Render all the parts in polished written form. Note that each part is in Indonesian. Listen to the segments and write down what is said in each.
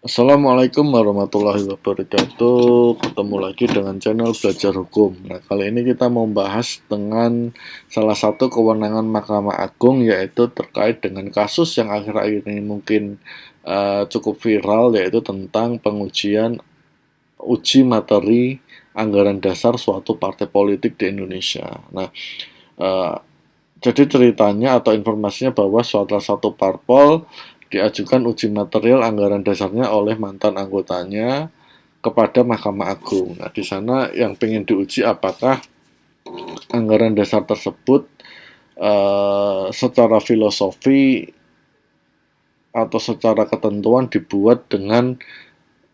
Assalamualaikum warahmatullahi wabarakatuh. Ketemu lagi dengan channel Belajar Hukum. Nah, kali ini kita mau bahas dengan salah satu kewenangan Mahkamah Agung, yaitu terkait dengan kasus yang akhir-akhir ini mungkin cukup viral, yaitu tentang pengujian uji materi anggaran dasar suatu partai politik di Indonesia. Nah, eh, jadi ceritanya atau informasinya bahwa salah satu parpol diajukan uji material anggaran dasarnya oleh mantan anggotanya kepada Mahkamah Agung. Nah, di sana yang pengen diuji apakah anggaran dasar tersebut secara filosofi atau secara ketentuan dibuat dengan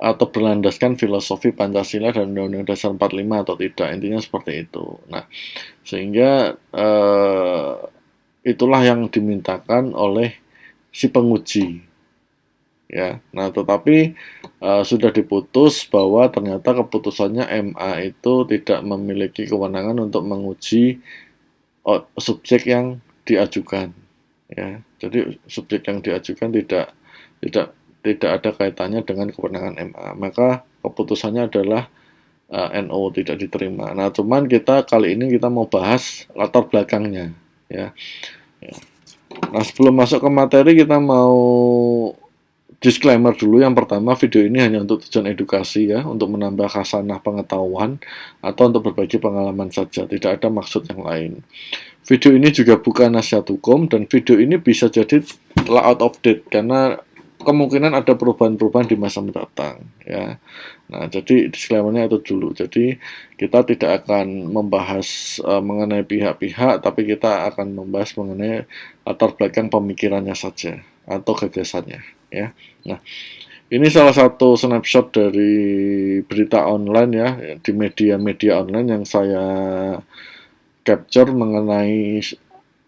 atau berlandaskan filosofi Pancasila dan Undang-Undang Dasar 45 atau tidak. Intinya seperti itu. Nah, sehingga itulah yang dimintakan oleh si penguji, ya. Nah, tetapi sudah diputus bahwa ternyata keputusannya MA itu tidak memiliki kewenangan untuk menguji subjek yang diajukan, ya. Jadi subjek yang diajukan tidak tidak ada kaitannya dengan kewenangan MA. Maka keputusannya adalah NO tidak diterima. Nah, cuman kali ini kita mau bahas latar belakangnya, ya. Nah, sebelum masuk ke materi kita mau disclaimer dulu. Yang pertama, video ini hanya untuk tujuan edukasi, ya, untuk menambah khasanah pengetahuan atau untuk berbagi pengalaman saja, tidak ada maksud yang lain. Video ini juga bukan nasihat hukum dan video ini bisa jadi out of date karena kemungkinan ada perubahan-perubahan di masa mendatang, ya. Nah, jadi disclaimer-nya itu dulu. Jadi kita tidak akan membahas mengenai pihak-pihak, tapi kita akan membahas mengenai latar belakang pemikirannya saja atau gagasannya, ya. Nah, ini salah satu snapshot dari berita online, ya, di media-media online yang saya capture mengenai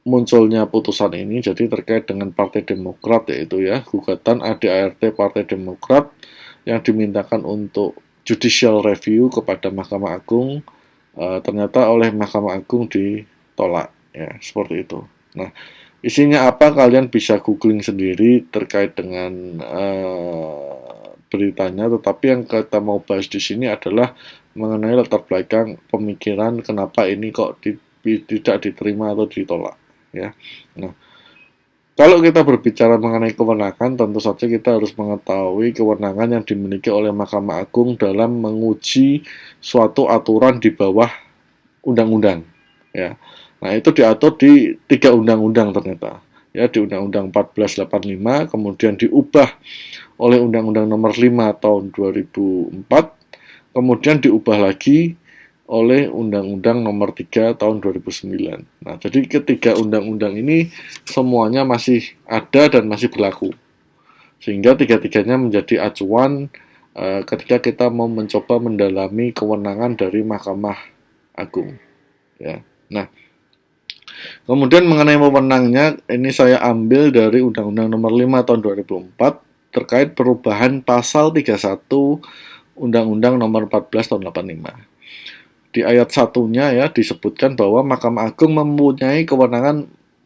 munculnya putusan ini. Jadi terkait dengan Partai Demokrat, yaitu, ya, gugatan ADART Partai Demokrat yang dimintakan untuk judicial review kepada Mahkamah Agung, ternyata oleh Mahkamah Agung ditolak, ya, seperti itu. Nah, isinya apa kalian bisa googling sendiri terkait dengan beritanya, tetapi yang kita mau bahas di sini adalah mengenai latar belakang pemikiran kenapa ini kok tidak diterima atau ditolak, ya. Nah, kalau kita berbicara mengenai kewenangan, tentu saja kita harus mengetahui kewenangan yang dimiliki oleh Mahkamah Agung dalam menguji suatu aturan di bawah undang-undang, ya. Nah, itu diatur di 3 undang-undang ternyata, ya, di Undang-Undang 1485, kemudian diubah oleh Undang-Undang Nomor 5 Tahun 2004, kemudian diubah lagi oleh Undang-Undang Nomor 3 Tahun 2009. Nah, jadi ketiga undang-undang ini semuanya masih ada dan masih berlaku, sehingga tiga-tiganya menjadi acuan ketika kita mau mencoba mendalami kewenangan dari Mahkamah Agung, ya. Nah, kemudian mengenai wewenangnya, ini saya ambil dari Undang-Undang Nomor 5 Tahun 2004 terkait perubahan pasal 31 Undang-Undang Nomor 14 Tahun 85. Di ayat satunya, ya, disebutkan bahwa Mahkamah Agung mempunyai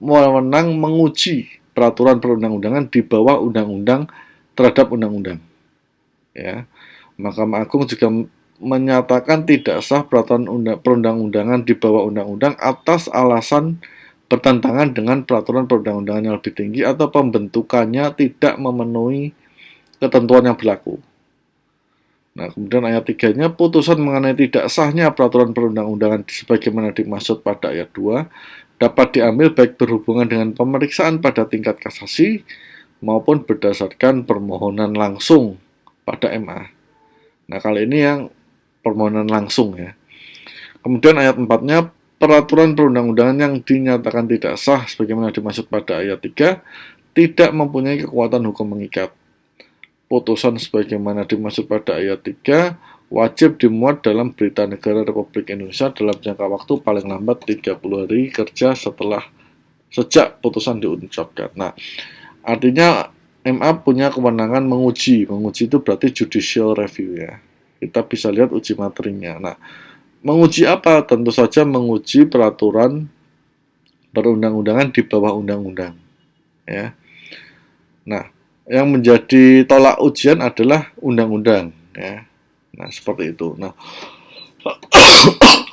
wewenang menguji peraturan perundang-undangan di bawah undang-undang terhadap undang-undang, ya. Mahkamah Agung juga menyatakan tidak sah peraturan perundang-undangan di bawah undang-undang atas alasan bertentangan dengan peraturan perundang-undangan yang lebih tinggi atau pembentukannya tidak memenuhi ketentuan yang berlaku. Nah, kemudian ayat 3-nya, putusan mengenai tidak sahnya peraturan perundang-undangan sebagaimana dimaksud pada ayat 2 dapat diambil baik berhubungan dengan pemeriksaan pada tingkat kasasi maupun berdasarkan permohonan langsung pada MA. Nah, kali ini yang permohonan langsung, ya. Kemudian ayat 4-nya, peraturan perundang-undangan yang dinyatakan tidak sah sebagaimana dimaksud pada ayat 3 tidak mempunyai kekuatan hukum mengikat. Putusan sebagaimana dimaksud pada ayat 3 wajib dimuat dalam Berita Negara Republik Indonesia dalam jangka waktu paling lambat 30 hari kerja sejak putusan diucapkan. Nah, artinya MA punya kewenangan menguji. Menguji itu berarti judicial review, ya. Kita bisa lihat uji materinya. Nah, menguji apa? Tentu saja menguji peraturan perundang-undangan di bawah undang-undang, ya. Nah, Yang menjadi tolak ujian adalah undang-undang, ya. Nah, seperti itu. Nah,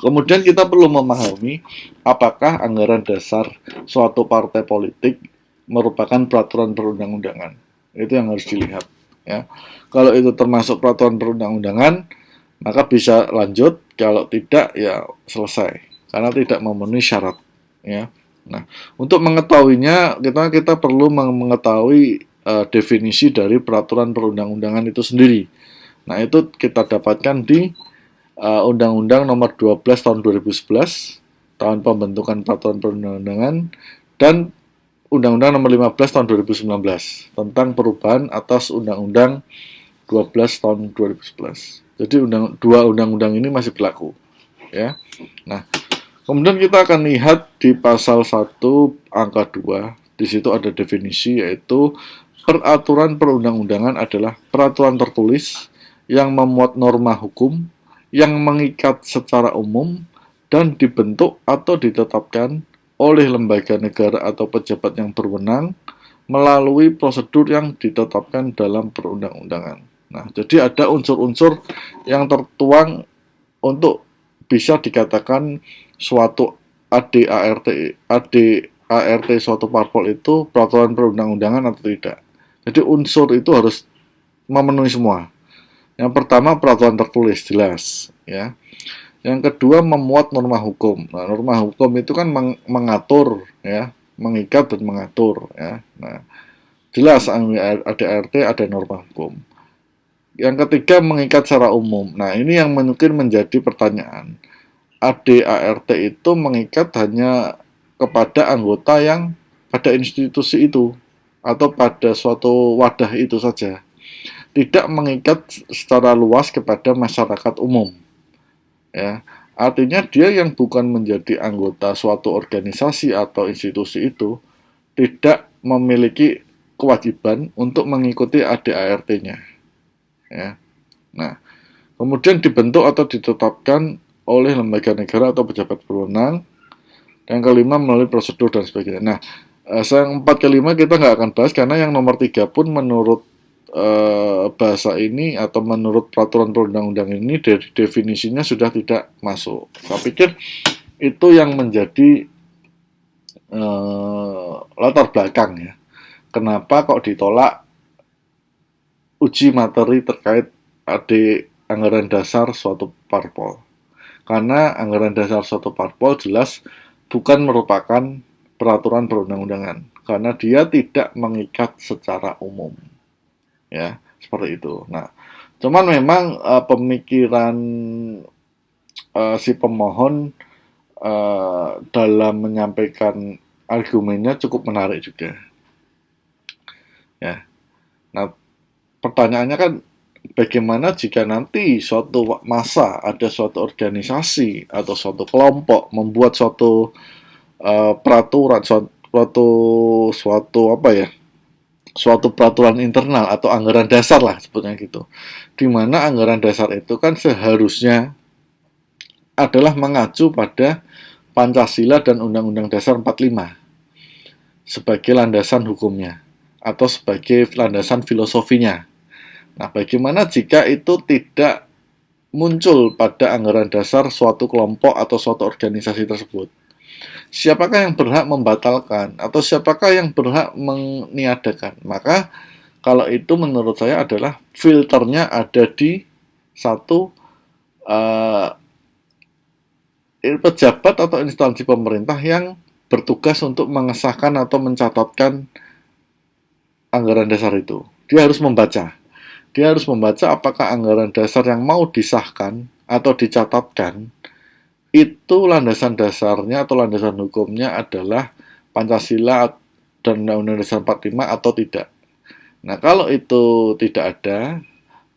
kemudian kita perlu memahami apakah anggaran dasar suatu partai politik merupakan peraturan perundang-undangan. Itu yang harus dilihat, ya. Kalau itu termasuk peraturan perundang-undangan, maka bisa lanjut. Kalau tidak, ya selesai karena tidak memenuhi syarat, ya. Nah, untuk mengetahuinya kita perlu mengetahui definisi dari peraturan perundang-undangan itu sendiri. Nah, itu kita dapatkan di Undang-Undang Nomor 12 Tahun 2011, tahun pembentukan peraturan perundang-undangan, dan Undang-Undang Nomor 15 Tahun 2019 tentang perubahan atas Undang-Undang 12 Tahun 2011. Jadi dua undang-undang ini masih berlaku, ya. Nah, kemudian kita akan lihat di pasal 1 angka 2, di situ ada definisi, yaitu peraturan perundang-undangan adalah peraturan tertulis yang memuat norma hukum yang mengikat secara umum dan dibentuk atau ditetapkan oleh lembaga negara atau pejabat yang berwenang melalui prosedur yang ditetapkan dalam perundang-undangan. Nah, jadi ada unsur-unsur yang tertuang untuk bisa dikatakan suatu ADART suatu parpol itu peraturan perundang-undangan atau tidak. Jadi unsur itu harus memenuhi semua. Yang pertama peraturan tertulis jelas, ya. Yang kedua memuat norma hukum. Nah, norma hukum itu kan mengatur, ya, mengikat dan mengatur, ya. Nah, jelas ada RT, ada norma hukum. Yang ketiga mengikat secara umum. Nah, ini yang mungkin menjadi pertanyaan. ADART itu mengikat hanya kepada anggota yang pada institusi itu atau pada suatu wadah itu saja, tidak mengikat secara luas kepada masyarakat umum, ya. Artinya dia yang bukan menjadi anggota suatu organisasi atau institusi itu tidak memiliki kewajiban untuk mengikuti ADART-nya, ya. Nah, kemudian dibentuk atau ditetapkan oleh lembaga negara atau pejabat berwenang. Yang kelima melalui prosedur dan sebagainya. Nah, yang 4 ke 5 kita nggak akan bahas karena yang nomor 3 pun menurut bahasa ini atau menurut peraturan perundang-undang ini dari definisinya sudah tidak masuk. Saya pikir itu yang menjadi latar belakang, ya. Kenapa kok ditolak uji materi terkait anggaran dasar suatu parpol? Karena anggaran dasar suatu parpol jelas bukan merupakan peraturan perundang-undangan karena dia tidak mengikat secara umum, ya, seperti itu. Nah, cuman memang pemikiran si pemohon dalam menyampaikan argumennya cukup menarik juga, ya. Nah, pertanyaannya kan bagaimana jika nanti suatu masa ada suatu organisasi atau suatu kelompok membuat suatu peraturan, suatu apa ya, suatu peraturan internal atau anggaran dasar lah sebutnya gitu, di mana anggaran dasar itu kan seharusnya adalah mengacu pada Pancasila dan Undang-Undang Dasar 45 sebagai landasan hukumnya atau sebagai landasan filosofinya. Nah, bagaimana jika itu tidak muncul pada anggaran dasar suatu kelompok atau suatu organisasi tersebut? Siapakah yang berhak membatalkan atau siapakah yang berhak meniadakan? Maka kalau itu menurut saya adalah filternya ada di satu pejabat atau instansi pemerintah yang bertugas untuk mengesahkan atau mencatatkan anggaran dasar itu. Dia harus membaca. Dia harus membaca apakah anggaran dasar yang mau disahkan atau dicatatkan itu landasan dasarnya atau landasan hukumnya adalah Pancasila dan Undang-Undang Dasar 45 atau tidak. Nah, kalau itu tidak ada,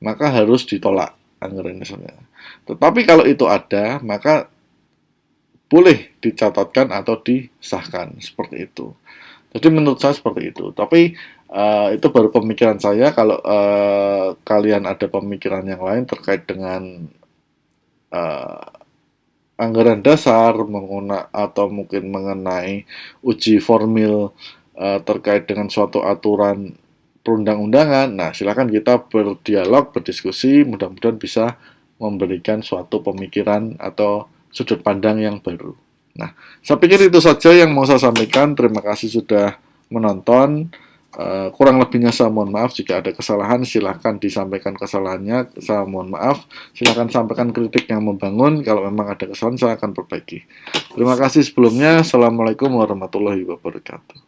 maka harus ditolak anggaran dasarnya. Tetapi kalau itu ada, maka boleh dicatatkan atau disahkan seperti itu. Jadi menurut saya seperti itu. Tapi itu baru pemikiran saya. Kalau kalian ada pemikiran yang lain terkait dengan uh, anggaran dasar atau mungkin mengenai uji formil terkait dengan suatu aturan perundang-undangan. Nah, silakan kita berdialog, berdiskusi, mudah-mudahan bisa memberikan suatu pemikiran atau sudut pandang yang baru. Nah, saya pikir itu saja yang mau saya sampaikan. Terima kasih sudah menonton. Kurang lebihnya saya mohon maaf. Jika ada kesalahan silahkan disampaikan kesalahannya, saya mohon maaf. Silahkan sampaikan kritik yang membangun. Kalau memang ada kesalahan saya akan perbaiki. Terima kasih sebelumnya. Assalamualaikum warahmatullahi wabarakatuh.